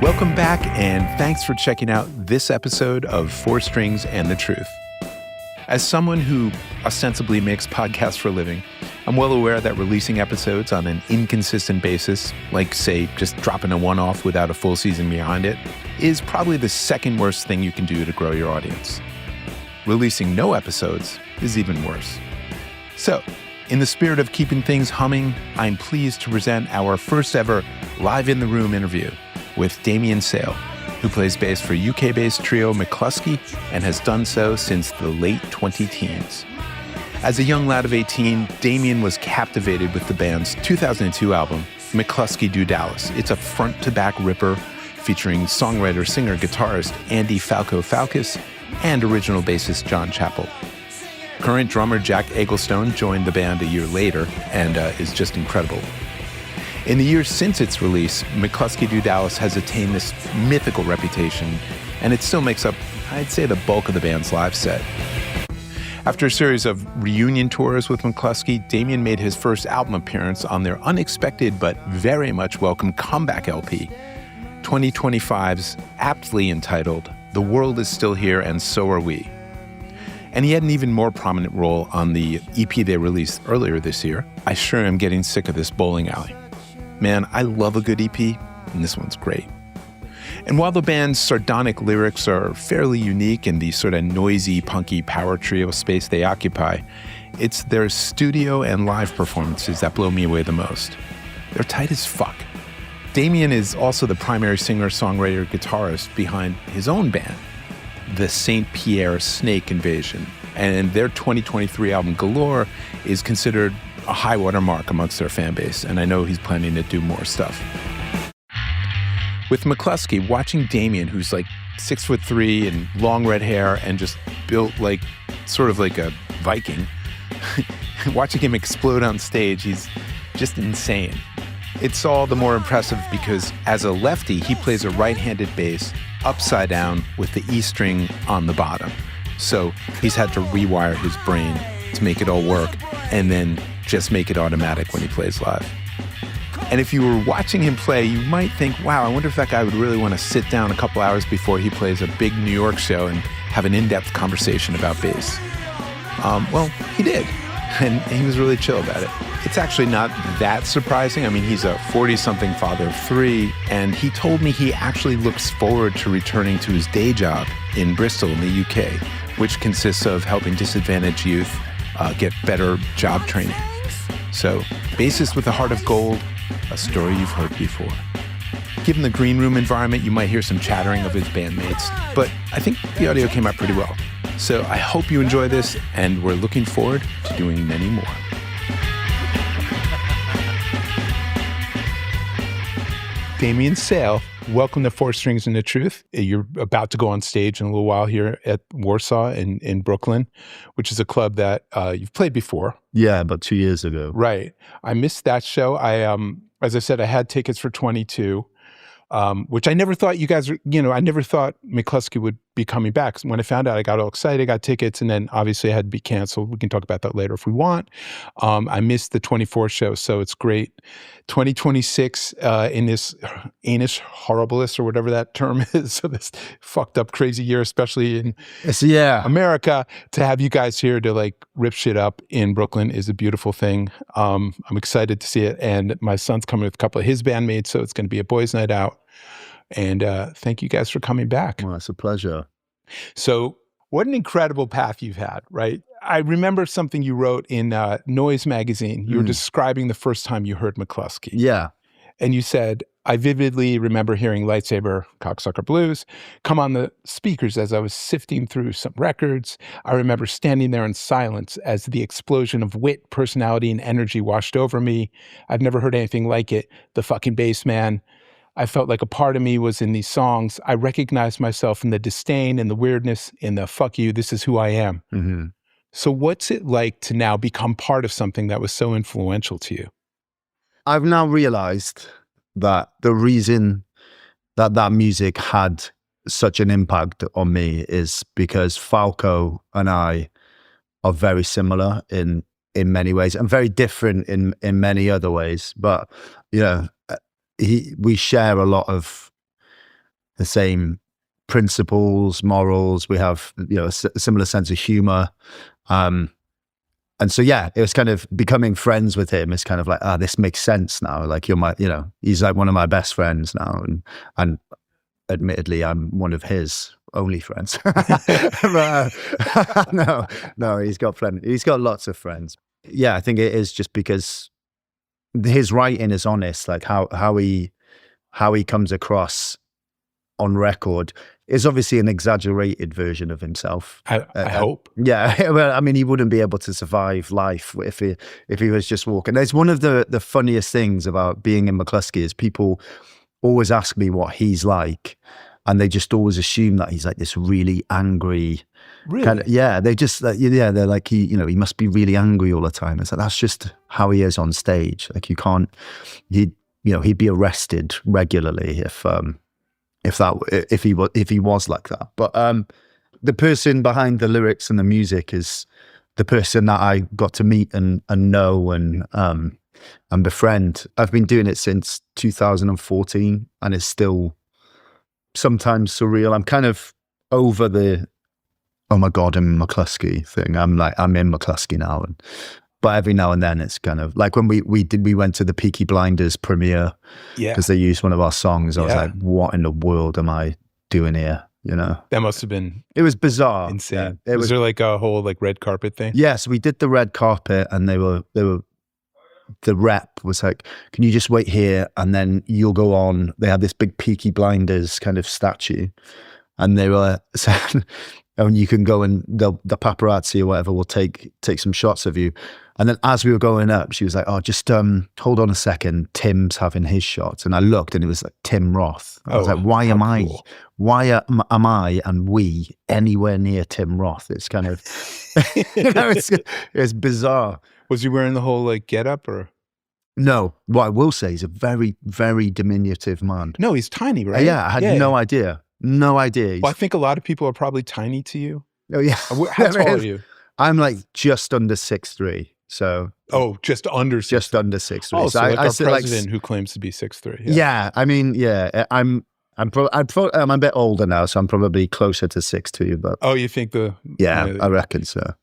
Welcome back, and thanks for checking out this episode of Four Strings and the Truth. As someone who ostensibly makes podcasts for a living, I'm well aware that releasing episodes on an inconsistent basis, like, say, just dropping a one-off without a full season behind it, is probably the second worst thing you can do to grow your audience. Releasing no episodes is even worse. So, in the spirit of keeping things humming, I'm pleased to present our first ever live in the room interview with Damien Sayell, who plays bass for UK-based trio Mclusky and has done so since the late 20-teens. As a young lad of 18, Damien was captivated with the band's 2002 album, Mclusky Do Dallas. It's a front-to-back ripper featuring songwriter, singer, guitarist Andy Falco Falkus and original bassist John Chappell. Current drummer Jack Egglestone joined the band a year later and is just incredible. In the years since its release, Mclusky Do Dallas has attained this mythical reputation, and it still makes up, I'd say, the bulk of the band's live set. After a series of reunion tours with Mclusky, Damien made his first album appearance on their unexpected but very much welcome comeback LP, 2025's aptly entitled The World Is Still Here and So Are We. And he had an even more prominent role on the EP they released earlier this year, I Sure Am Getting Sick of This Bowling Alley. Man, I love a good EP, and this one's great. And while the band's sardonic lyrics are fairly unique in the sort of noisy, punky power trio space they occupy, it's their studio and live performances that blow me away the most. They're tight as fuck. Damien is also the primary singer, songwriter, guitarist behind his own band, the St. Pierre Snake Invasion, and their 2023 album Galore is considered a high watermark amongst their fan base, and I know he's planning to do more stuff. With Mclusky, watching Damien, who's like 6'3" and long red hair and just built like sort of like a Viking, watching him explode on stage, he's just insane. It's all the more impressive because as a lefty, he plays a right-handed bass upside down with the E string on the bottom. So he's had to rewire his brain to make it all work and then just make it automatic when he plays live. And if you were watching him play, you might think, wow, I wonder if that guy would really want to sit down a couple hours before he plays a big New York show and have an in-depth conversation about bass. Well, he did, and he was really chill about it. It's actually not that surprising. I mean, he's a 40-something father of three, and he told me he actually looks forward to returning to his day job in Bristol in the UK, which consists of helping disadvantaged youth get better job training. So, bassist with a heart of gold, a story you've heard before. Given the green room environment, you might hear some chattering of his bandmates, but I think the audio came out pretty well. So I hope you enjoy this, and we're looking forward to doing many more. Damien Sayell, welcome to Four Strings and the Truth. You're about to go on stage in a little while here at Warsaw in Brooklyn, which is a club that you've played before. Yeah, about 2 years ago. Right. I missed that show. As I said, I had tickets for 22, which I never thought you guys, I never thought Mclusky would be coming back. When I found out, I got all excited, got tickets, and then obviously I had to be canceled. We can talk about that later if we want. I missed the 24 show, so it's great. 2026 in this anus horribilis or whatever that term is, so this fucked up crazy year, especially in America, to have you guys here to like rip shit up in Brooklyn is a beautiful thing. I'm excited to see it, and my son's coming with a couple of his bandmates, so it's going to be a boys' night out. And thank you guys for coming back. Well, it's a pleasure. So what an incredible path you've had, right? I remember something you wrote in Noise magazine. You were describing the first time you heard Mclusky. Yeah. And you said, I vividly remember hearing Lightsaber, Cocksucker Blues come on the speakers as I was sifting through some records. I remember standing there in silence as the explosion of wit, personality, and energy washed over me. I've never heard anything like it. The fucking bass man. I felt like a part of me was in these songs. I recognized myself in the disdain and the weirdness, in the fuck you, this is who I am. Mm-hmm. So what's it like to now become part of something that was so influential to you? I've now realized that the reason that that music had such an impact on me is because Falco and I are very similar in many ways and very different in many other ways. But, we share a lot of the same principles, morals. We have, a similar sense of humor. And so, yeah, it was kind of becoming friends with him. It's kind of like, this makes sense now. Like you're my, he's like one of my best friends now. And admittedly, I'm one of his only friends. But, no, he's got plenty. He's got lots of friends. Yeah, I think it is just because his writing is honest. Like how he comes across on record is obviously an exaggerated version of himself. I hope. Yeah, well, I mean, he wouldn't be able to survive life if he was just walking. It's one of the funniest things about being in Mclusky is people always ask me what he's like, and they just always assume that he's like this really angry. Really? Kind of, yeah, they just they're like he must be really angry all the time. It's like that's just how he is on stage. Like you can't, he'd be arrested regularly if he was like that. But the person behind the lyrics and the music is the person that I got to meet and know and befriend. I've been doing it since 2014, and it's still sometimes surreal. I'm kind of over the oh my god, I'm in Mclusky thing. I'm in Mclusky now, but every now and then it's kind of like when we went to the Peaky Blinders premiere because they used one of our songs. I was like, what in the world am I doing here? That must have been. It was bizarre, insane. Yeah, was there like a whole like red carpet thing? Yes, we did the red carpet, and they were. The rep was like, "Can you just wait here, and then you'll go on." They had this big Peaky Blinders kind of statue, and they were saying, and you can go and the paparazzi or whatever will take some shots of you. And then as we were going up, she was like, "Oh, just hold on a second. Tim's having his shots." And I looked, and it was like Tim Roth. I was like, "Why am I? Cool. Why am I and we anywhere near Tim Roth?" It's kind of, it's bizarre. Was he wearing the whole like get up or? No. What I will say, he's a very, very diminutive man. No, he's tiny, right? Yeah, I had no idea. No idea. Well, I think a lot of people are probably tiny to you. Oh yeah. How tall are you? I'm like just under 6'3". So just under 6'3". Just under 6'3". Oh, so like our president who claims to be 6'3". Yeah, I mean, yeah, I'm a bit older now, so I'm probably closer to 6'2". But you think Yeah, I reckon so.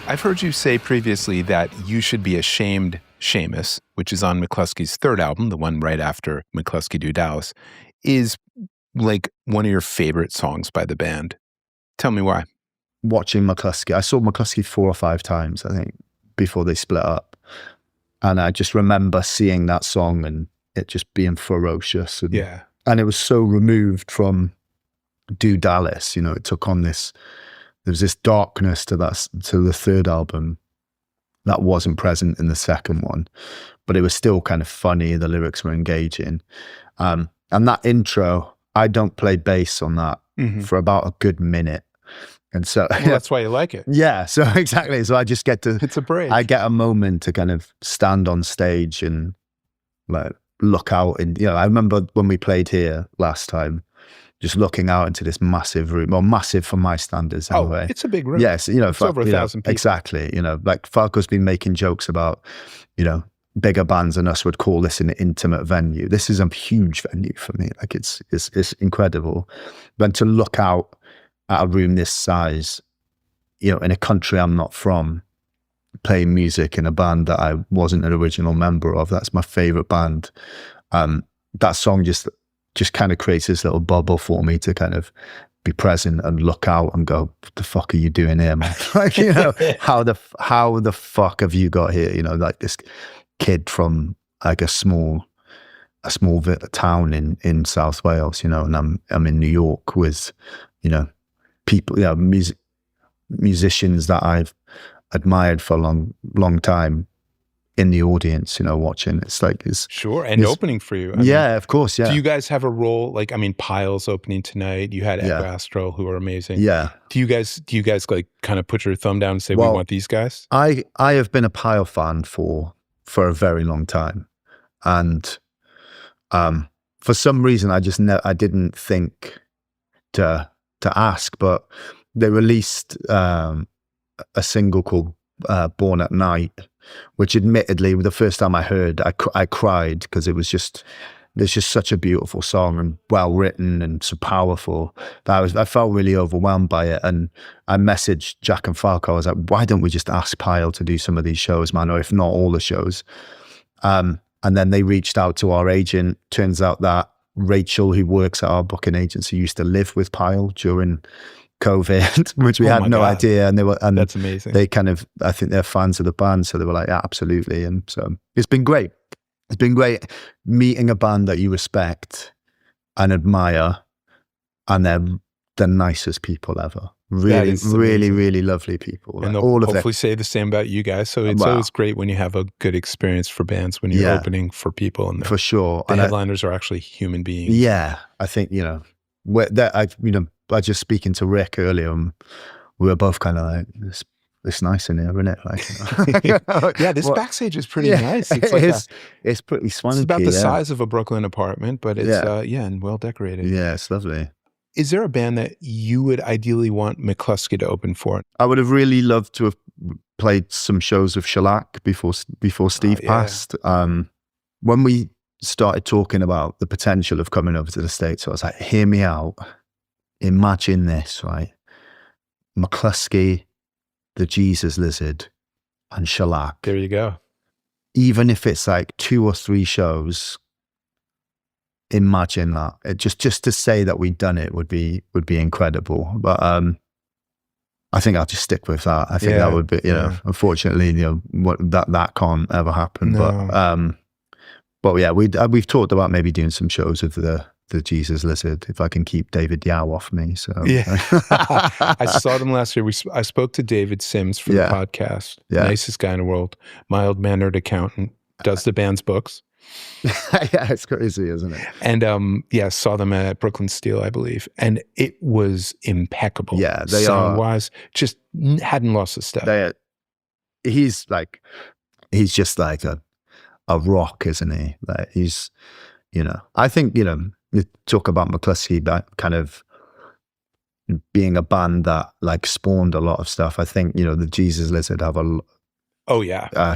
I've heard you say previously that You Should Be Ashamed, Seamus, which is on Mclusky's third album, the one right after Mclusky Do Dallas, is like one of your favorite songs by the band. Tell me why. Watching Mclusky, I saw Mclusky 4 or 5 times, I think, before they split up. And I just remember seeing that song and it just being ferocious. And it was so removed from Do Dallas, it took on this... There was this darkness to the third album that wasn't present in the second one, but it was still kind of funny. The lyrics were engaging. And that intro, I don't play bass on that for about a good minute. And so that's why you like it. Yeah, so exactly. So I just get to, it's a break. I get a moment to kind of stand on stage and like look out. And, I remember when we played here last time, just looking out into this massive room, or massive for my standards anyway. It's a big room. Yes, it's over 1,000 people. Exactly. Like Falco's been making jokes about, bigger bands than us would call this an intimate venue. This is a huge venue for me. Like it's incredible. But to look out at a room this size, in a country I'm not from, playing music in a band that I wasn't an original member of, that's my favorite band. That song just kind of creates this little bubble for me to kind of be present and look out and go, what the fuck are you doing here, man? Like, how the fuck have you got here? Like this kid from like a small town in South Wales, and I'm in New York with, people, musicians that I've admired for a long time in the audience, you know, watching. It's like sure, and opening for you. I yeah, mean, of course. Yeah. do you guys have a role? Like, I mean, Pile's opening tonight. You had Echo Yeah. Astro, who are amazing. Yeah. Do you guys like kind of put your thumb down and say, we Well, want these guys? I have been a Pile fan for a very long time, and for some reason I just I didn't think to ask, but they released a single called Born at Night, which admittedly the first time I heard, I cried, because it was just, there's just such a beautiful song and well written and so powerful that I felt really overwhelmed by it. And I messaged Jack and Falco. I was like, why don't we just ask Pile to do some of these shows, man, or if not all the shows? And then they reached out to our agent. Turns out that Rachel, who works at our booking agency, used to live with Pile during COVID, which we had no idea. And that's amazing. They kind of, I think they're fans of the band, so they were like, yeah, absolutely. And so it's been great. It's been great meeting a band that you respect and admire, and they're the nicest people ever. Really, really, really lovely people. And they'll all of hopefully say the same about you guys. So it's always great when you have a good experience for bands, when you're opening for people, and for sure, the headliners are actually human beings. Yeah, I think, you know, I was just speaking to Rick earlier, and we were both kind of like, it's nice in here, isn't it? Like, yeah, this backstage is pretty nice. It's like it's pretty swanky. It's about the size of a Brooklyn apartment, but it's and well decorated. Yeah, it's lovely. Is there a band that you would ideally want Mclusky to open for? I would have really loved to have played some shows with Shellac before Steve passed. When we started talking about the potential of coming over to the States, I was like, hear me out. Imagine this, right? Mclusky, the Jesus Lizard, and Shellac. There you go. Even if it's like 2 or 3 shows, imagine that. Just to say that we'd done it would be incredible. But I think I'll just stick with that. I think that would be, you know, unfortunately, you know, that can't ever happen. No. But yeah, we've talked about maybe doing some shows with the Jesus Lizard, if I can keep David Yao off me. So yeah, I saw them last year. I spoke to David Sims for the podcast. Nicest guy in the world, mild-mannered accountant, does the band's books. Yeah, it's crazy, isn't it? And saw them at Brooklyn Steel, I believe, and it was impeccable. Yeah, they sound-wise, just hadn't lost a step. He's just like a rock, isn't he? Like he's, you know, I think, you know, you talk about Mclusky, but kind of being a band that like spawned a lot of stuff. I think, you know, the Jesus Lizard have a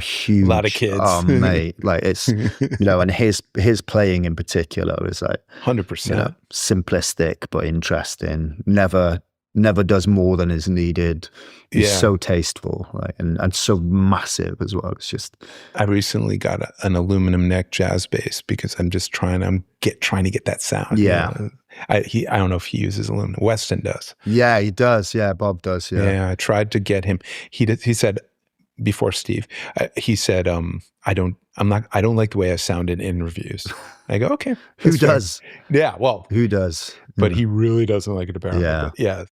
huge, lot of kids. Oh, mate, like it's, you know, and his playing in particular is like 100%, you know, simplistic but interesting. Never does more than is needed. He's so tasteful, right? And so massive as well. It's just. I recently got an aluminum neck jazz bass because I'm just trying to get that sound. Yeah. You know? I don't know if he uses aluminum. Weston does. Yeah, he does. Yeah, Bob does. Yeah. Yeah, I tried to get him. He said before Steve, he said, I don't like the way I sound in interviews. I go, okay. Who does? Fair. Yeah, well. Who does? But he really doesn't like it apparently. Yeah. But yeah.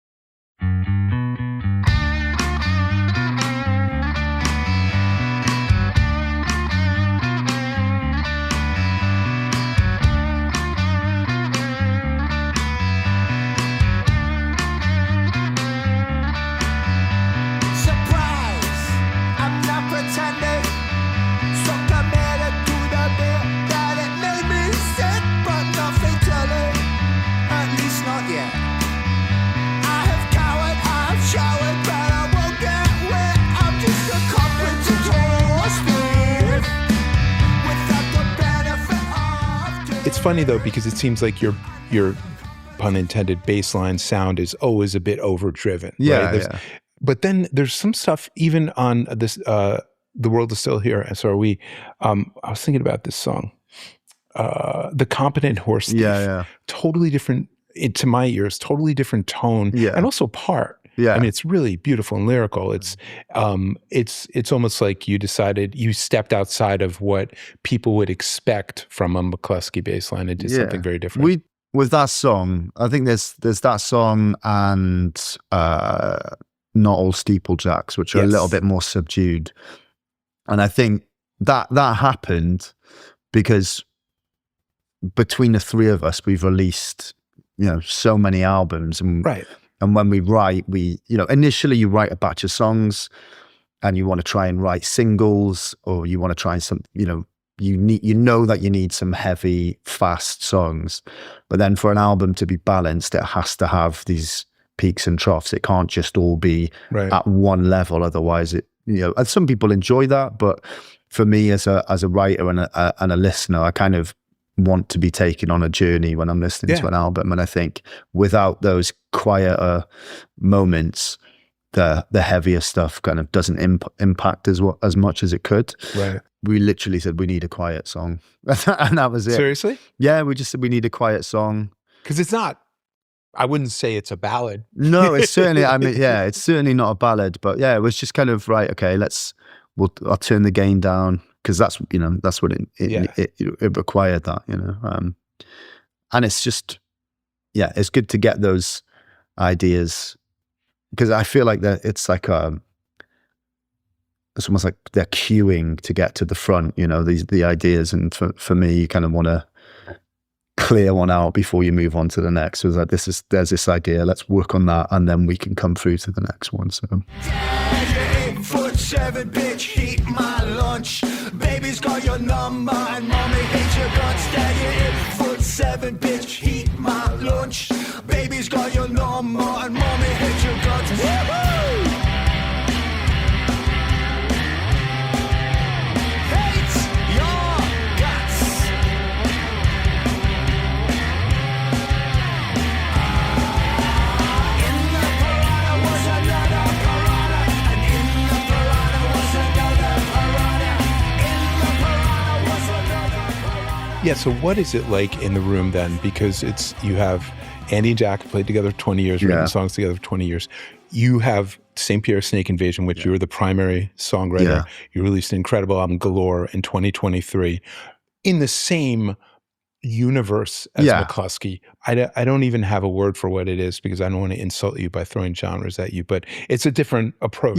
It's funny though, because it seems like your pun intended baseline sound is always a bit overdriven. Yeah, right? yeah. But then there's some stuff even on this. The World Is Still Here. So are we? I was thinking about this song, "The Competent Horse Thief." Yeah. Totally different to my ears. Totally different tone. Yeah. And also part. Yeah. I mean, it's really beautiful and lyrical. It's almost like you stepped outside of what people would expect from a Mclusky bass line and did something very different. With that song, I think there's that song and Not All Steeplejacks, which are a little bit more subdued. And I think that happened because between the three of us, we've released, so many albums. And, right. And when we write, initially you write a batch of songs and you want to try and write singles, or you want to try some, you know that you need some heavy, fast songs. But then for an album to be balanced, it has to have these peaks and troughs. It can't just all be at one level. Otherwise and some people enjoy that. But for me as a writer and a listener, I kind of want to be taken on a journey when I'm listening to an album. And I think without those quieter moments, the heavier stuff kind of doesn't impact as much as it could. Right. We literally said we need a quiet song, and that was it. Seriously? Yeah, we just said we need a quiet song because it's not. I wouldn't say it's a ballad. No, it's certainly. It's certainly not a ballad. But yeah, it was just kind of right. Okay, I'll turn the gain down because that's what it required that and it's just it's good to get those ideas. Because I feel like that it's like it's almost like they're queuing to get to the front, the ideas. And for me, you kind of want to clear one out before you move on to the next. So it's like there's this idea, let's work on that, and then we can come through to the next one. So. 8'7", bitch, heat my lunch. Baby's got your number and mommy hates your guts. Daddy, 8'7", bitch, heat my lunch. Baby's got your number and mommy hates your guts. Woo-hoo! Hates your guts. In the piranha was another piranha, and in the piranha was another piranha. In the piranha was another piranha. Yeah, so what is it like in the room then? Because you have Andy and Jack played together 20 years, written songs together for 20 years. You have St. Pierre Snake Invasion, which you were the primary songwriter. Yeah. You released an incredible album, Galore, in 2023. In the same universe as Mclusky. I don't even have a word for what it is because I don't want to insult you by throwing genres at you, but it's a different approach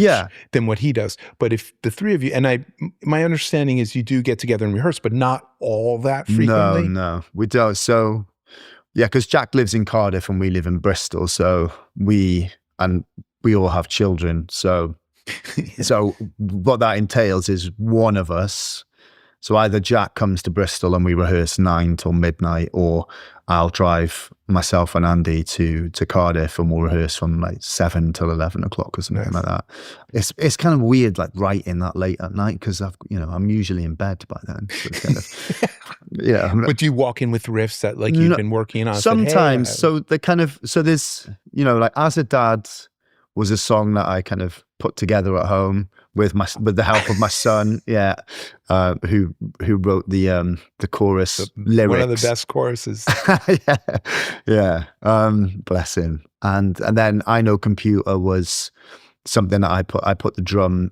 than what he does. But if the three of you, and my understanding is you do get together and rehearse, but not all that frequently. No, we don't. So yeah, because Jack lives in Cardiff and we live in Bristol. So we all have children. So what that entails is one of us. So either Jack comes to Bristol and we rehearse 9 till midnight, or I'll drive myself and Andy to Cardiff and we'll rehearse from like 7 till 11 o'clock or something like that. It's kind of weird, like writing that late at night because I'm usually in bed by then. So it's kind of, But do you walk in with riffs that like you've been working on? Sometimes. So there's like As a Dad was a song that I kind of put together at home with the help of my son, who wrote the chorus lyrics. One of the best choruses. Bless him. And then I Know Computer was something that I put the drum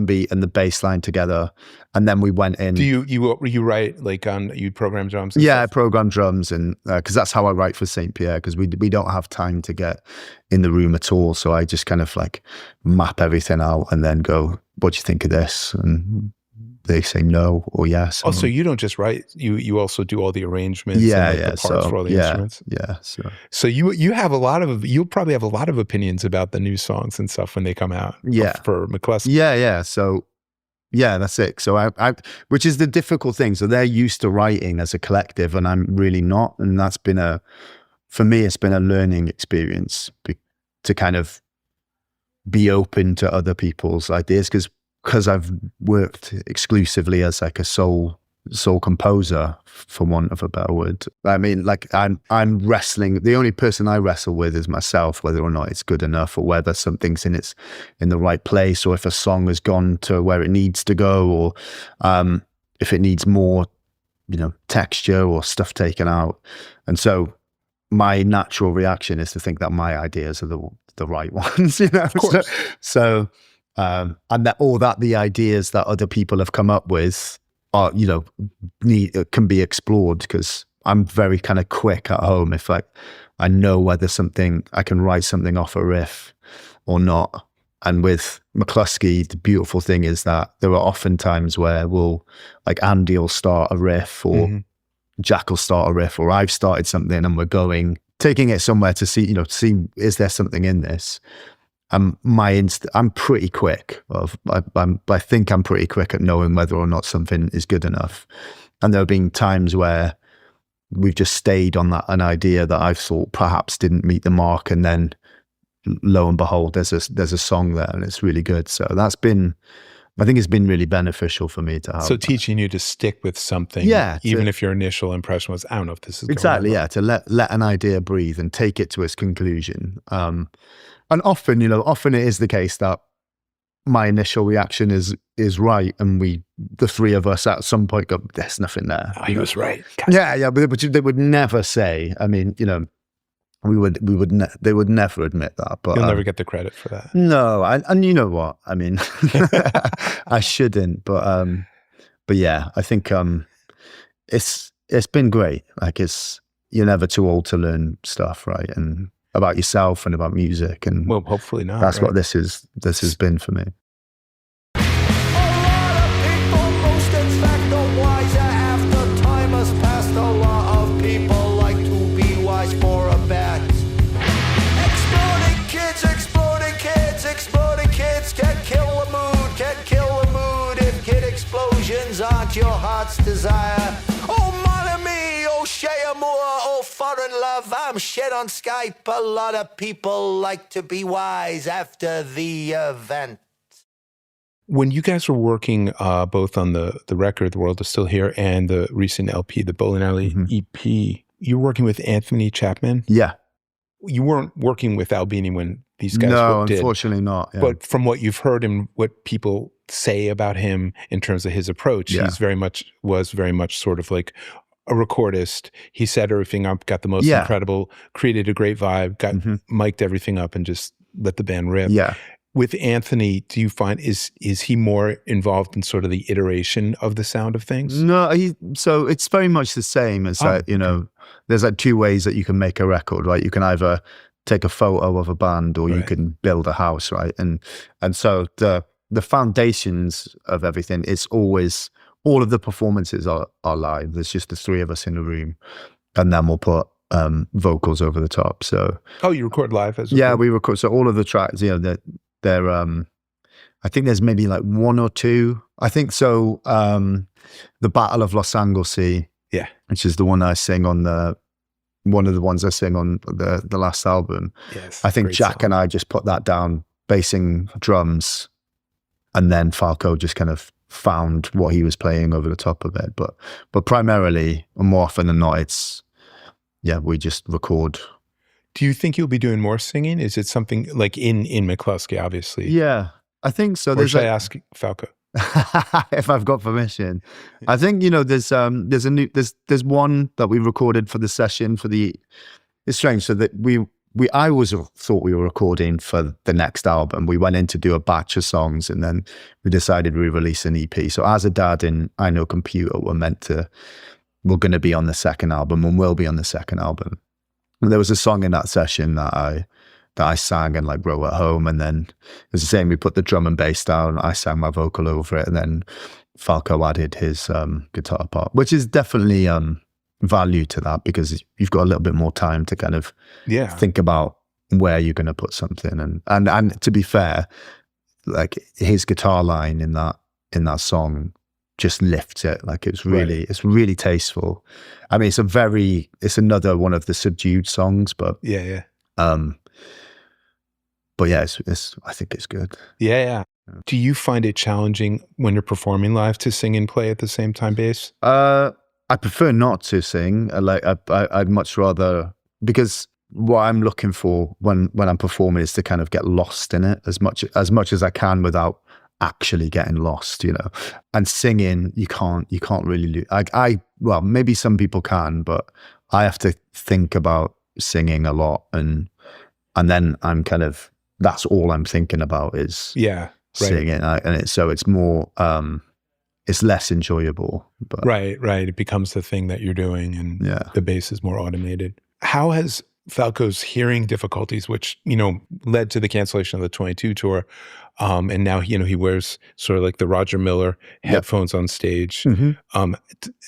beat and the bass line together, and then we went in. Do you write like you program drums? I program drums, and because that's how I write for St. Pierre, because we don't have time to get in the room at all, so I just kind of like map everything out and then go, what do you think of this? And they say no or yes. Oh, so you don't just write, you also do all the arrangements and the parts for all the instruments? Yeah. So you'll probably have a lot of opinions about the new songs and stuff when they come out for Mclusky. Yeah. So that's it. So I which is the difficult thing. So they're used to writing as a collective and I'm really not. And that's been for me, it's been a learning experience to kind of be open to other people's ideas because I've worked exclusively as like a soul composer, for want of a better word. I mean, like I'm wrestling. The only person I wrestle with is myself, whether or not it's good enough, or whether something's in the right place, or if a song has gone to where it needs to go, or if it needs more, texture or stuff taken out. And so my natural reaction is to think that my ideas are the right ones, Of course. So and that the ideas that other people have come up with are, can be explored, because I'm very kind of quick at home. If I know whether I can write something off a riff or not, And with Mclusky, the beautiful thing is that there are often times where like Andy will start a riff, or Jack will start a riff, or I've started something, and we're taking it somewhere to see, is there something in this? I'm pretty quick. I think I'm pretty quick at knowing whether or not something is good enough. And there have been times where we've just stayed on an idea that I've thought perhaps didn't meet the mark, and then lo and behold, there's a song there, and it's really good. So I think it's been really beneficial for me to have. So teaching you to stick with something, even if your initial impression was, I don't know if this is exactly, to let an idea breathe and take it to its conclusion. And often it is the case that my initial reaction is right, and the three of us at some point go, there's nothing there. Oh, he was right. Yeah, but they would never say. I mean, they would never admit that. But you'll never get the credit for that. No, and you know what? I mean, I shouldn't, but yeah, I think it's been great. Like you're never too old to learn stuff, right? And about yourself and about music, and well, hopefully not. That's what this has been for me. A lot of people, most in fact, are wiser after time has passed. A lot of people like to be wise for a bet. Exploding kids can kill the mood if kid explosions aren't your heart's desire. Oh, mon ami, oh, chez amour, oh, foreign love, I'm shit on Skype. A lot of people like to be wise after the event. When you guys were working both on the record, The World Is Still Here, and the recent LP, the Bowling Alley EP, you were working with Anthony Chapman? Yeah. You weren't working with Albini when these guys did. Unfortunately not. Yeah. But from what you've heard and what people say about him in terms of his approach, he was very much sort of like a recordist. He set everything up, got the most incredible, created a great vibe, got mic'd everything up, and just let the band rip. Yeah. With Anthony, do you find is he more involved in sort of the iteration of the sound of things? No, so it's very much the same as there's like two ways that you can make a record, right? You can either take a photo of a band, or you can build a house, right? And so the foundations of everything is always, all of the performances are live. There's just the three of us in the room, and then we'll put vocals over the top. So you record live as well? We record. So all of the tracks, they're I think there's maybe like one or two. I think so. The Battle of Los Angeles, which is the one I sing on one of the ones I sing on the last album. Yes, I think Jack and I just put that down, bassing drums, and then Falco just kind of found what he was playing over the top of it. But primarily, or more often than not, it's we just record. Do you think you'll be doing more singing? Is it something like in Mclusky, obviously? Yeah, I think so. Or should I ask Falco? If I've got permission. I think, there's one that we recorded for the session it's strange. So that I always thought we were recording for the next album. We went in to do a batch of songs, and then we decided we release an EP. So As a Dad and I Know Computer we're going to be on the second album, and will be on the second album. And there was a song in that session that I sang and like wrote at home, and then it was the same. We put the drum and bass down, I sang my vocal over it, and then Falco added his guitar part, which is definitely value to that, because you've got a little bit more time to kind of think about where you're going to put something. And to be fair, like his guitar line in that song just lifts it. Like it's really tasteful. I mean, it's another one of the subdued songs, but I think it's good. Yeah. Do you find it challenging when you're performing live to sing and play at the same time bass? I prefer not to sing. Like I'd much rather, because what I'm looking for when I'm performing is to kind of get lost in it as much as I can without actually getting lost, And singing, you can't really well, maybe some people can, but I have to think about singing a lot, and then I'm kind of, that's all I'm thinking about is singing, and it's more it's less enjoyable. But right, it becomes the thing that you're doing, and the bass is more automated. How has Falco's hearing difficulties, which, led to the cancellation of the 22 tour. And now, he wears sort of like the Roger Miller headphones on stage.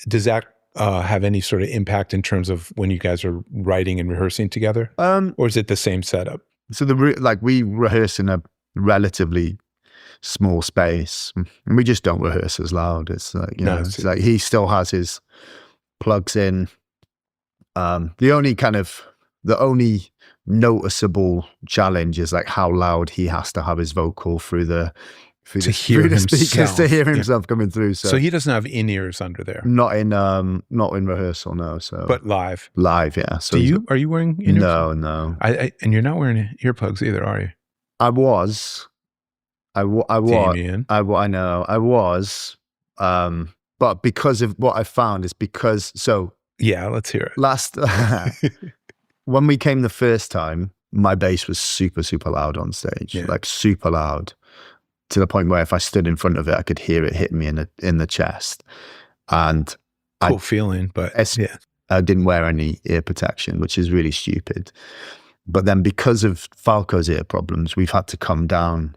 Does that have any sort of impact in terms of when you guys are writing and rehearsing together? Or is it the same setup? So we rehearse in a relatively small space, and we just don't rehearse as loud. It's like, it's like he still has his plugs in. The only noticeable challenge is like how loud he has to have his vocal through the speakers to hear himself coming through. So he doesn't have in-ears under there. Not in rehearsal, no. So but live, yeah. So are you wearing in-ears? No. And you're not wearing earplugs either, are you? I was. Damien. I know. I was. But because of what I found is yeah, let's hear it. When we came the first time, my bass was super, super loud on stage, like super loud, to the point where if I stood in front of it, I could hear it hitting me in the chest. And cool feeling, but I didn't wear any ear protection, which is really stupid. But then because of Falco's ear problems, we've had to come down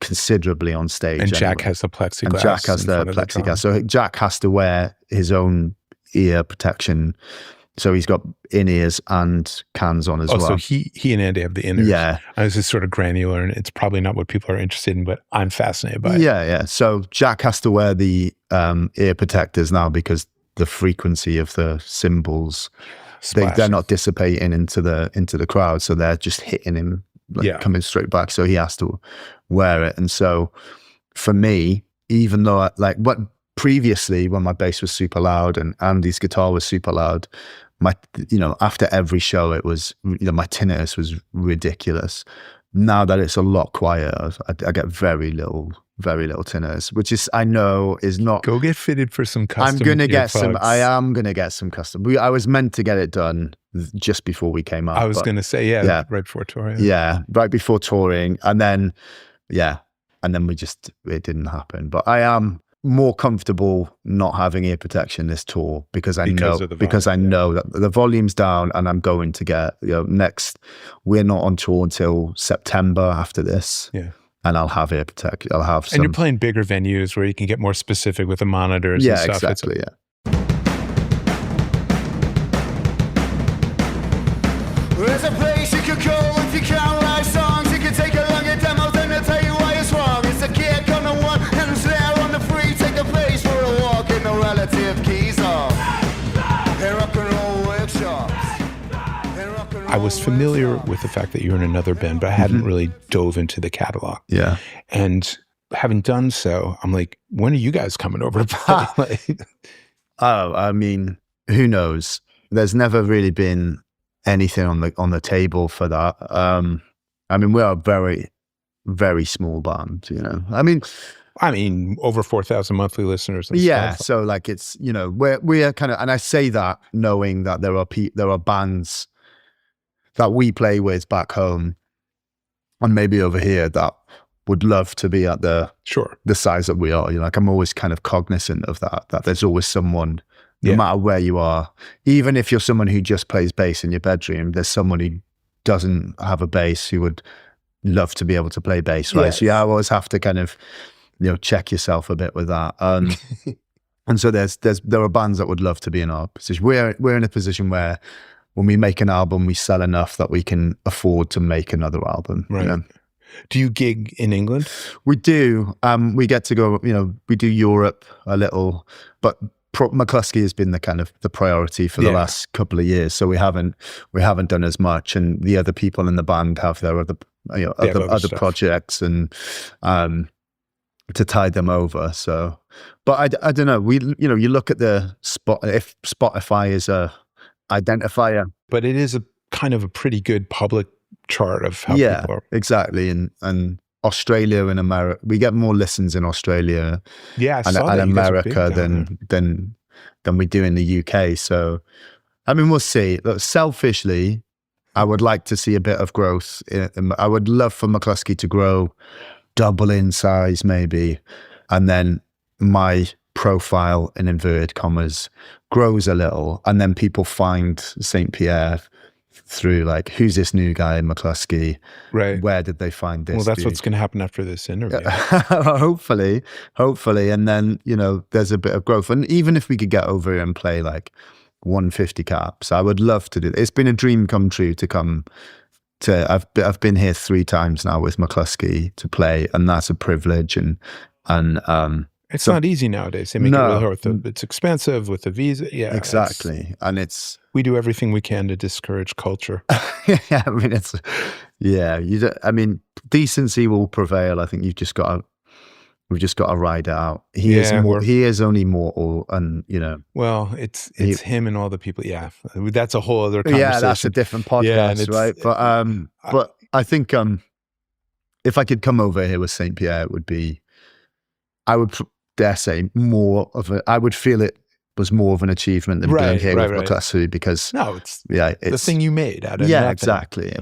considerably on stage. And Jack has the plexiglass. And Jack has the plexiglass. So Jack has to wear his own ear protection. So he's got in-ears and cans on as well. So he and Andy have the in-ears. Yeah. And this is sort of granular, and it's probably not what people are interested in, but I'm fascinated by it. Yeah. So Jack has to wear the ear protectors now because the frequency of the cymbals, they're not dissipating into the crowd, so they're just hitting him, coming straight back. So he has to wear it. And so for me, even though previously when my bass was super loud and Andy's guitar was super loud, after every show it was, my tinnitus was ridiculous. Now that it's a lot quieter, I get very little tinnitus, which is, I know is not. Go get fitted for some custom. I am gonna get some custom. I was meant to get it done just before we came out. I was gonna say, right before touring. Yeah, right before touring, and then it didn't happen. But I am more comfortable not having ear protection this tour because I know that the volume's down, and I'm going to get next. We're not on tour until September after this. Yeah. And I'll have ear protection. I'll have some. And you're playing bigger venues where you can get more specific with the monitors and stuff. Exactly. There's a place you could go if you can't write songs. You can take a longer demo, then they'll tell you why it's wrong. It's a kick on the one and it's there on the free. Take the place for a walk in the relative keys off. And rock and roll workshops. I was familiar with the fact that you're in another band, but I hadn't really dove into the catalog. Yeah. And having done so, I'm like, when are you guys coming over to play? I mean, who knows? There's never really been anything on the table for that. I mean, we're a very, very small band, I mean, over 4,000 monthly listeners. And stuff. So like it's, we're kind of, and I say that knowing that there are bands that we play with back home and maybe over here that would love to be at the size that we are. I'm always kind of cognizant of that there's always someone, no matter where you are, even if you're someone who just plays bass in your bedroom, there's someone who doesn't have a bass who would love to be able to play bass, right? Yes. So I always have to kind of, check yourself a bit with that. And so there are bands that would love to be in our position. We're in a position where when we make an album, we sell enough that we can afford to make another album. Right. Do you gig in England? We do. We get to go, we do Europe a little, but Mclusky has been the kind of the priority for the last couple of years. So we haven't done as much, and the other people in the band have their other projects and to tide them over. So, but I don't know. You look at the if Spotify is a identifier, but it is a kind of a pretty good public chart of how people are. Exactly. And Australia and America, we get more listens in Australia and America than we do in the UK. So I mean, we'll see. Look, selfishly, I would like to see a bit of growth. I would love for Mclusky to grow, double in size maybe, and then my profile, in inverted commas, grows a little, and then people find St. Pierre through like, who's this new guy in Mclusky? Right. Where did they find this? Well, that's dude? what's going to happen after this interview. hopefully. And then, there's a bit of growth. And even if we could get over here and play like 150 caps, I would love to do it. It's been a dream come true to come to, I've been here 3 times now with Mclusky to play, and that's a privilege. And it's not easy nowadays. They make it really hard. It's expensive with the visa. Yeah, exactly. And we do everything we can to discourage culture. yeah, decency will prevail. I think we've just got to ride it out. He is only mortal, and Well, it's him and all the people. Yeah, that's a whole other conversation. Yeah, that's a different podcast, right? But I think if I could come over here with Saint Pierre, it would be, I would dare say, I would feel it was more of an achievement than being here with Mclusky, because it's the thing you made out of nothing. Exactly.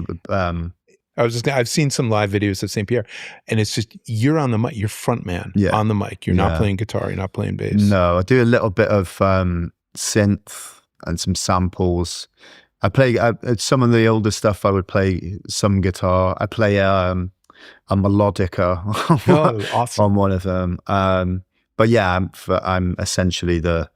I've seen some live videos of Saint Pierre, and it's just, you're on the mic, you're front man on the mic. You're not playing guitar, you're not playing bass. No, I do a little bit of synth and some samples. I play some of the older stuff. I would play some guitar. I play a melodica awesome. on one of them. But yeah, I'm essentially the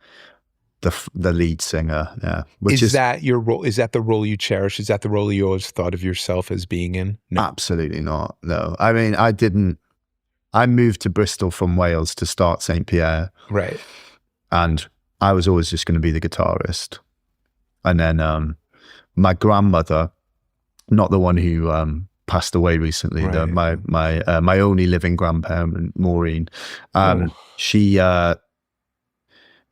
lead singer. Yeah. Is that your role? Is that the role you cherish? Is that the role you always thought of yourself as being in? No. Absolutely not. No. I mean, I moved to Bristol from Wales to start Saint Pierre. Right. And I was always just going to be the guitarist. And then my grandmother, not the one who passed away recently, my only living grandparent, Maureen, she, I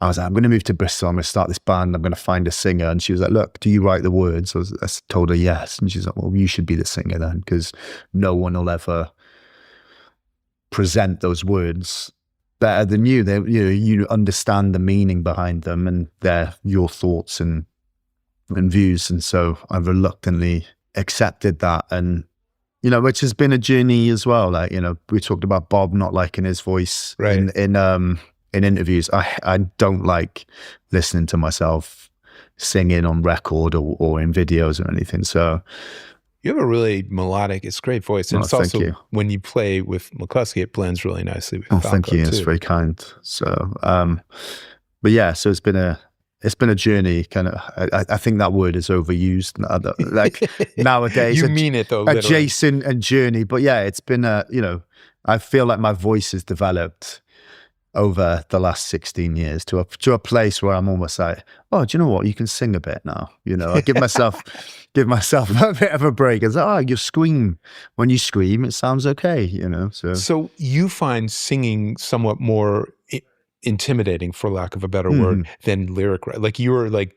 was like, I'm going to move to Bristol. I'm going to start this band. I'm going to find a singer. And she was like, look, do you write the words? I told her yes. And she's like, well, you should be the singer then, because no one will ever present those words better than you. You understand the meaning behind them, and they're your thoughts and views. And so I reluctantly accepted that. And, which has been a journey as well. Like, we talked about Bob not liking his voice in interviews. I don't like listening to myself singing on record or in videos or anything. So you have a really melodic, it's a great voice. And it's also, when you play with Mclusky, it blends really nicely with Falco, thank you. It's very kind. So, but yeah, so it's been a journey. Kind of, I think that word is overused. Like nowadays, you mean it though, literally. Adjacent and journey. But yeah, it's been I feel like my voice has developed over the last 16 years to a place where I'm almost like, oh, do you know what? You can sing a bit now. I give myself a bit of a break. It's like, you scream. When you scream, it sounds okay. So you find singing somewhat more intimidating, for lack of a better word, than lyric. Like you were like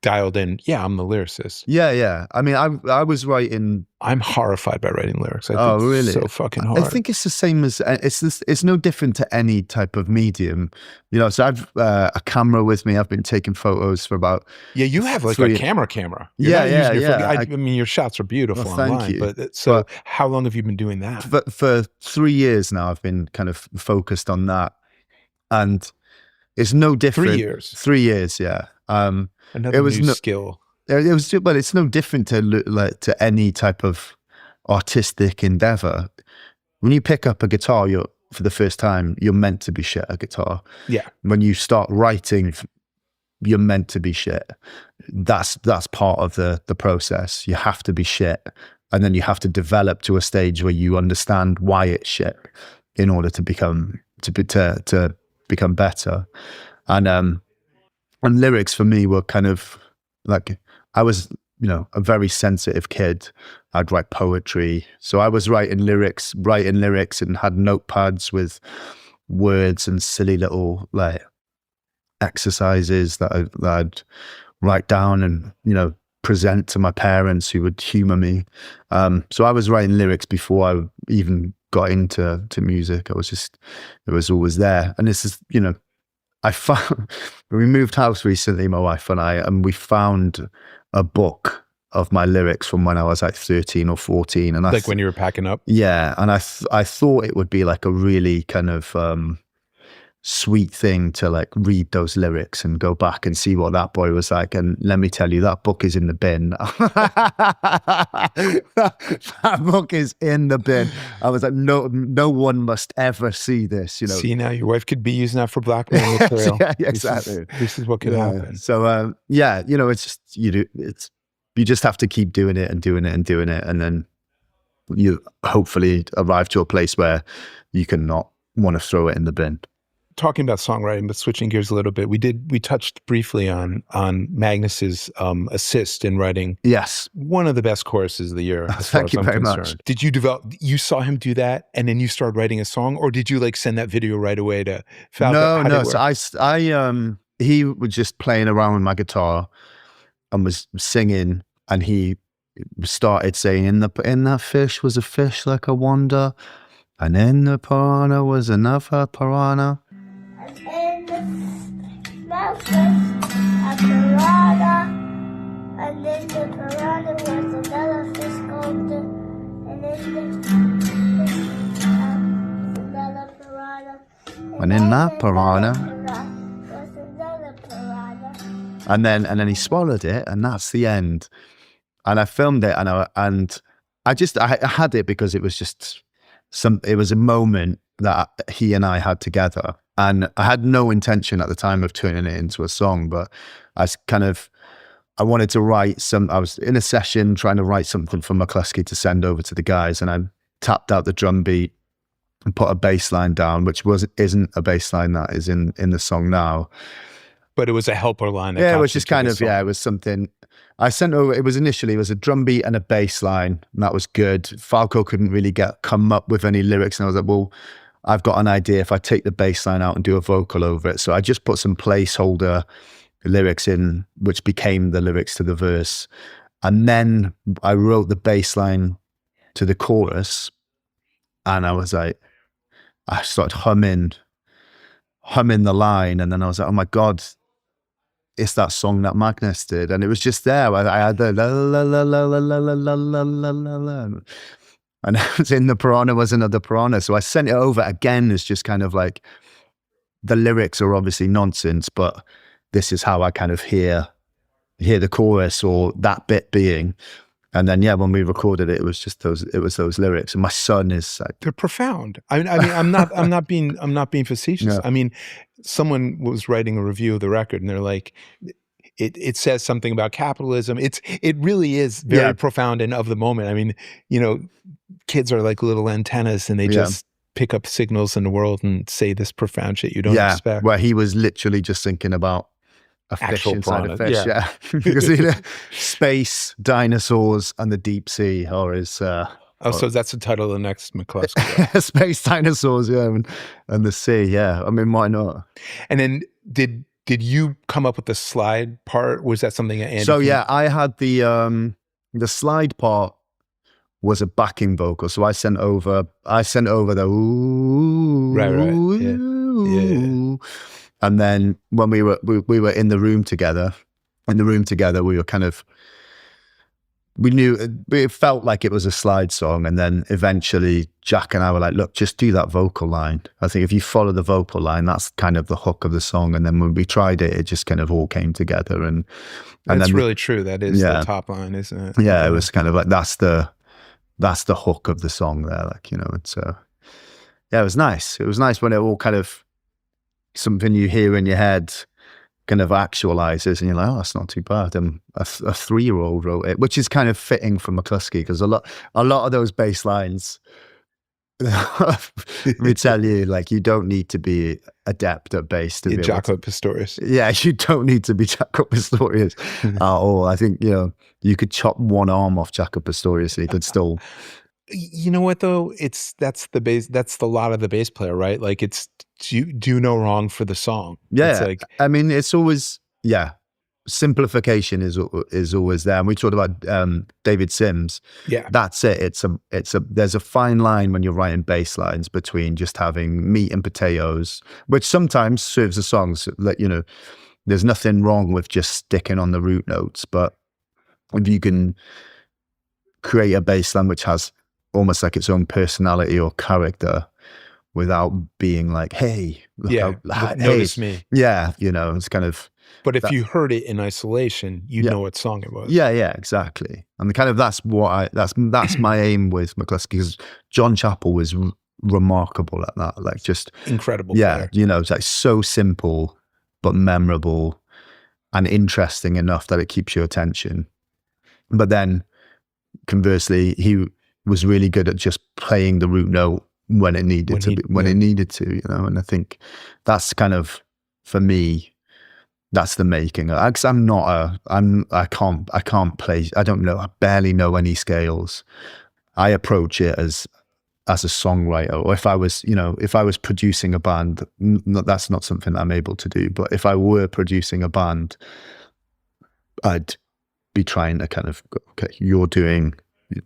dialed in. Yeah, I'm the lyricist. Yeah. I mean, I was writing. I'm horrified by writing lyrics. I think really? It's so fucking hard. I think it's the same as it's no different to any type of medium. So I've a camera with me. I've been taking photos for about. Yeah, you have like a camera. I mean, your shots are beautiful online. Thank you. But how long have you been doing that? For 3 years now, I've been kind of focused on that, and it's no different. 3 years. 3 years, yeah. Another new skill. But it's no different to any type of artistic endeavor. When you pick up a guitar, for the first time, you're meant to be shit at guitar. Yeah. When you start writing, you're meant to be shit. That's part of the process. You have to be shit, and then you have to develop to a stage where you understand why it's shit in order to become better. And lyrics for me were kind of like, I was, a very sensitive kid. I'd write poetry. So I was writing lyrics and had notepads with words and silly little like exercises that I'd write down and, present to my parents who would humor me. So I was writing lyrics before I even got into music. It was always there. And this is, we moved house recently, my wife and I, and we found a book of my lyrics from when I was like 13 or 14. And like when you were packing up? Yeah. And I thought it would be like a really kind of sweet thing to like read those lyrics and go back and see what that boy was like. And let me tell you, that book is in the bin. That book is in the bin. I was like, no one must ever see this, you know. See, now your wife could be using that for blackmail material. Yeah, exactly. This is what could happen. So yeah, you know, it's just you just have to keep doing it and doing it and doing it, and then you hopefully arrive to a place where you can not want to throw it in the bin. Talking about songwriting, but switching gears a little bit, we touched briefly on Magnus's assist in writing. Yes, one of the best choruses of the year. As far Thank as you I'm very concerned. much. Did you you saw him do that, and then you started writing a song, or did you like send that video right away to Falco? No. So he was just playing around with my guitar and was singing, and he started saying, "In that fish was a fish like a wonder, and in the piranha was another piranha." In the mouth was a piranha, and in the piranha was another fish golden, and in the another piranha, And in that piranha was another piranha. And then he swallowed it, and that's the end. And I filmed it, and I had it because it was just it was a moment that he and I had together. And I had no intention at the time of turning it into a song, but I wanted to write I was in a session trying to write something for Mclusky to send over to the guys, and I tapped out the drum beat and put a bass line down, which isn't a bass line that is in the song now. But it was a helper line. Yeah, it was just kind of, it was something I sent over. It was a drum beat and a bass line, and that was good. Falco couldn't really come up with any lyrics, and I was like, well, I've got an idea if I take the bass line out and do a vocal over it. So I just put some placeholder lyrics in, which became the lyrics to the verse. And then I wrote the bass line to the chorus, and I was like, I started humming the line, and then I was like, oh my God, it's that song that Magnus did. And it was just there. I had the la la la la la la la la la la la la. And it was in the piranha was another piranha. So I sent it over again as just kind of like, the lyrics are obviously nonsense, but this is how I kind of hear the chorus or that bit being. And then, yeah, when we recorded it, it was just those lyrics. And my son is like, they're profound. I mean, I'm not being facetious. No. I mean, someone was writing a review of the record, and they're like, it says something about capitalism. It really is very profound and of the moment. I mean, you know, kids are like little antennas, and they just pick up signals in the world and say this profound shit you don't expect. Where he was literally just thinking about a fish inside a fish, because space, dinosaurs, and the deep sea are his. So that's the title of the next Mclusky. Space, dinosaurs, and the sea, yeah. I mean, why not? And then did you come up with the slide part? Was that something that Andy? So yeah, I had the slide part was a backing vocal. So I sent over the ooh, right, yeah. And then when we were in the room together, we were kind of, it felt like it was a slide song. And then eventually Jack and I were like, look, just do that vocal line. I think if you follow the vocal line, that's kind of the hook of the song. And then when we tried it, it just kind of all came together. And that's then really true. That is the top line, isn't it? Yeah, it was kind of like, that's the hook of the song there. Like, you know, it's, yeah, it was nice. It was nice when it all kind of, something you hear in your head kind of actualizes, and you're like, oh, that's not too bad. And a 3-year-old wrote it, which is kind of fitting for Mclusky, because a lot of those bass lines, let me tell you, like, you don't need to be adept at bass to be Jaco Pastorius. Yeah, you don't need to be Jaco Pastorius at all. I think, you know, you could chop one arm off Jaco Pastorius, and he could still. You know what though? That's the lot of the bass player, right? Like, it's do no wrong for the song. Yeah, it's like, I mean, it's always simplification is always there. And we talked about David Sims. Yeah, that's it. There's a fine line when you're writing bass lines between just having meat and potatoes, which sometimes serves the songs. Like, you know, there's nothing wrong with just sticking on the root notes, but if you can create a bass line which has almost like its own personality or character, without being like, hey, look Yeah, how, notice me. Yeah, it's kind of. But if you heard it in isolation, you know what song it was. Yeah, exactly. And kind of that's my aim with Mclusky, because John Chappell was remarkable at that, like just incredible. Yeah, player. It's like so simple but memorable and interesting enough that it keeps your attention. But then conversely, he was really good at just playing the root note when it needed to, and I think that's kind of, for me, that's the making. Because I can't play. I don't know. I barely know any scales. I approach it as a songwriter, or if I was producing a band, that's not something I'm able to do. But if I were producing a band, I'd be trying to kind of go, okay,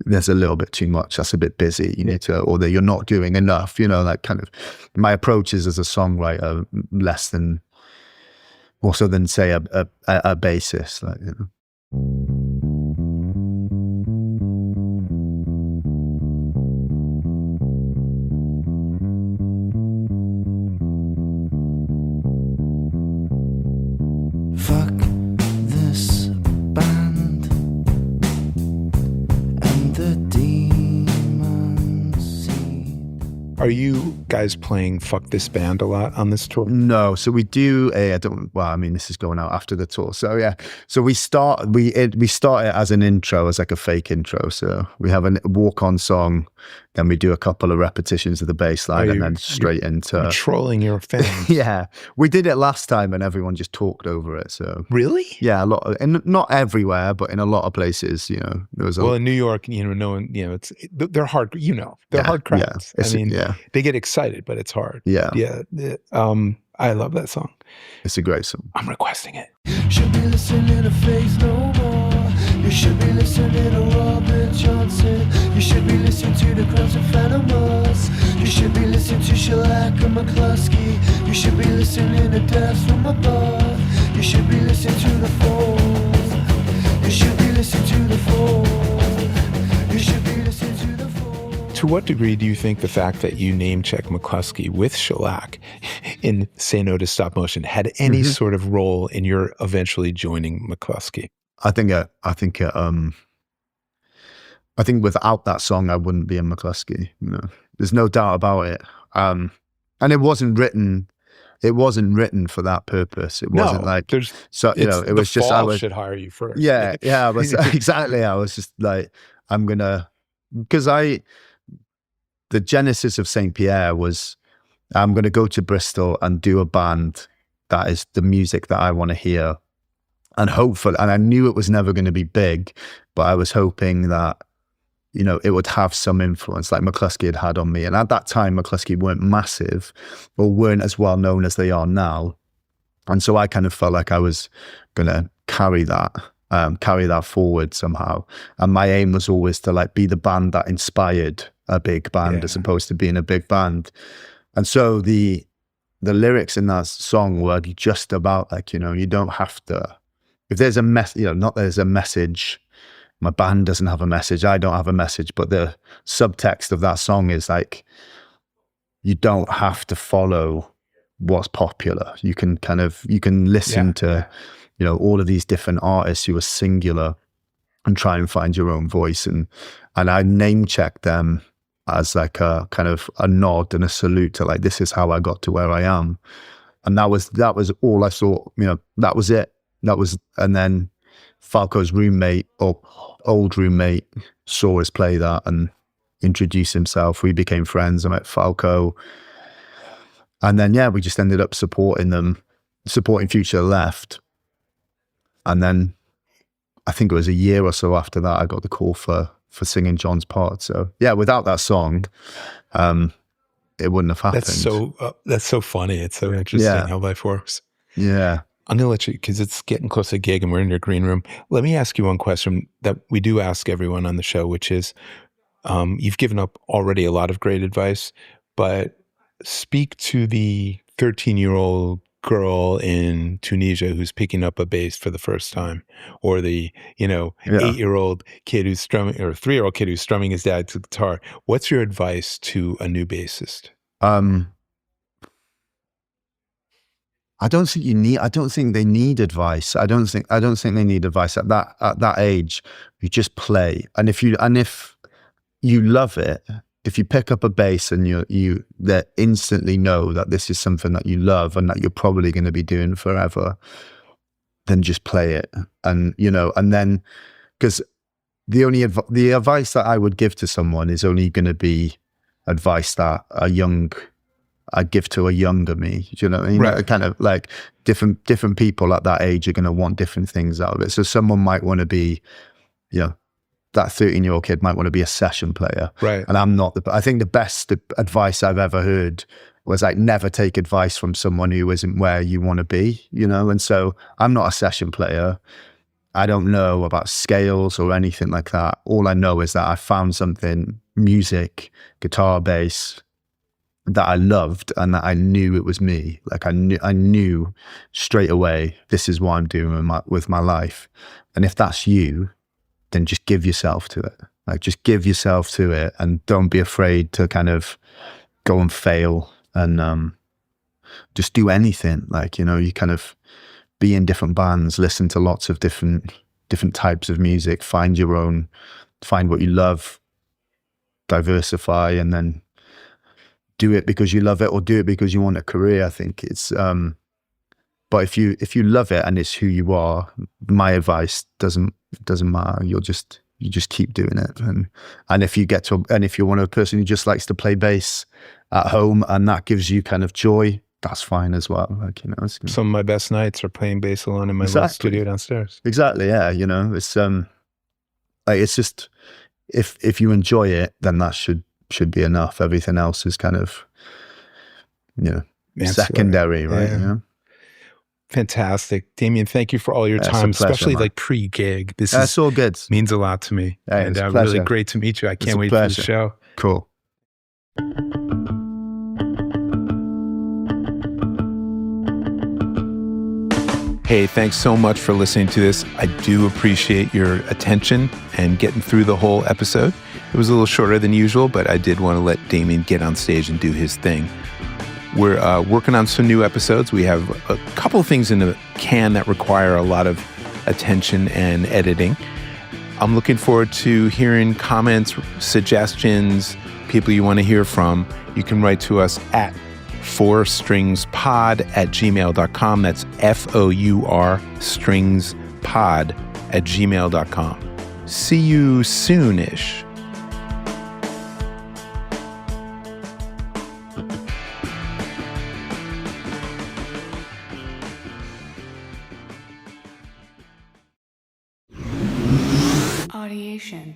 there's a little bit too much. That's a bit busy. You need to, or that you're not doing enough. Like kind of my approach is as a songwriter less than. Also than say a bassist, like, Fuck this band and the demon seed. Are you guys playing Fuck This Band a lot on this tour? No, so we do this is going out after the tour. So yeah, so we start it as an intro, as like a fake intro. So we have a walk-on song, then we do a couple of repetitions of the bass line, and then straight into trolling your fans. Yeah, we did it last time and everyone just talked over it. So really, yeah, and not everywhere, but in a lot of places, there was in New York, no one, they're hard, they're hard crowds. They get excited, but it's hard. Yeah. I love that song. It's a great song. I'm requesting it. Should be listening to Faith no more. You should be listening to Robert Johnson. You should be listening to the Crowns of Animals. You should be listening to Shellac and Mclusky. You should be listening to Death from Above. You should be listening to the Fold. You should be listening to the Fold. You should be listening to the Fold. To what degree do you think the fact that you name check Mclusky with Shellac in Say No to Stop Motion had any sort of role in your eventually joining Mclusky? I think without that song, I wouldn't be in Mclusky. There's no doubt about it. And it wasn't written for that purpose. It wasn't it was just I should hire you first. Yeah, I was exactly. I was just like, because the genesis of St. Pierre was, I'm going to go to Bristol and do a band that is the music that I want to hear. And hopefully, and I knew it was never going to be big, but I was hoping that, it would have some influence like Mclusky had on me. And at that time, Mclusky weren't massive or weren't as well known as they are now. And so I kind of felt like I was going to carry that forward somehow. And my aim was always to be the band that inspired a big band as opposed to being a big band. And so the lyrics in that song were just about you don't have to, if there's a there's a message, my band doesn't have a message, I don't have a message, but the subtext of that song is you don't have to follow what's popular. You can listen to all of these different artists who are singular and try and find your own voice. And I name check them as a kind of a nod and a salute to this is how I got to where I am. And that was all I thought, that was it. And then Falco's roommate or old roommate saw us play that and introduced himself. We became friends. I met Falco. And then, we just ended up supporting Future Left. And then I think it was a year or so after that, I got the call for singing John's part. So without that song, it wouldn't have happened. That's so funny. It's so interesting how life works. Yeah. I'm going to let you, because it's getting close to gig and we're in your green room. Let me ask you one question that we do ask everyone on the show, which is, you've given up already a lot of great advice, but speak to the 13-year-old girl in Tunisia who's picking up a bass for the first time, or the 8-year-old kid who's strumming, or 3-year-old kid who's strumming his dad's guitar. What's your advice to a new bassist? I don't think they need advice. I don't think they need advice at that age. You just play. And if you love it, if you pick up a bass and you instantly know that this is something that you love and that you're probably going to be doing forever, then just play it. And, and then, because the advice that I would give to someone is only going to be advice that I'd give to a younger me. Do you know what I mean? Right. Kind of like different people at that age are going to want different things out of it. So someone might want to be, that 13-year-old kid might want to be a session player. Right. And I'm not. I think the best advice I've ever heard was like, never take advice from someone who isn't where you want to be, And so I'm not a session player. I don't know about scales or anything like that. All I know is that I found something, music, guitar, bass, that I loved and that I knew it was me. Like I knew straight away, this is what I'm doing with my life. And if that's you, then just give yourself to it. Like just give yourself to it and don't be afraid to kind of go and fail and just do anything. Like, you kind of be in different bands, listen to lots of different types of music, find what you love, diversify, and then do it because you love it or do it because you want a career. I think it's but if you love it and it's who you are, my advice doesn't matter. You just keep doing it. And if you're one of the person who just likes to play bass at home and that gives you kind of joy, that's fine as well. Like, some of my best nights are playing bass alone in my little studio downstairs. Exactly. Yeah. It's like, it's just, if you enjoy it, then that should be enough. Everything else is kind of, secondary, right? Yeah. Fantastic. Damien, thank you for all your time, especially like pre-gig. This all good. Means a lot to me. And really great to meet you. I can't wait for the show. Cool. Hey, thanks so much for listening to this. I do appreciate your attention and getting through the whole episode. It was a little shorter than usual, but I did want to let Damien get on stage and do his thing. We're working on some new episodes. We have a couple of things in the can that require a lot of attention and editing. I'm looking forward to hearing comments, suggestions, people you want to hear from. You can write to us at fourstringspod@gmail.com. That's FOUR stringspod@gmail.com. See you soonish. Audiation.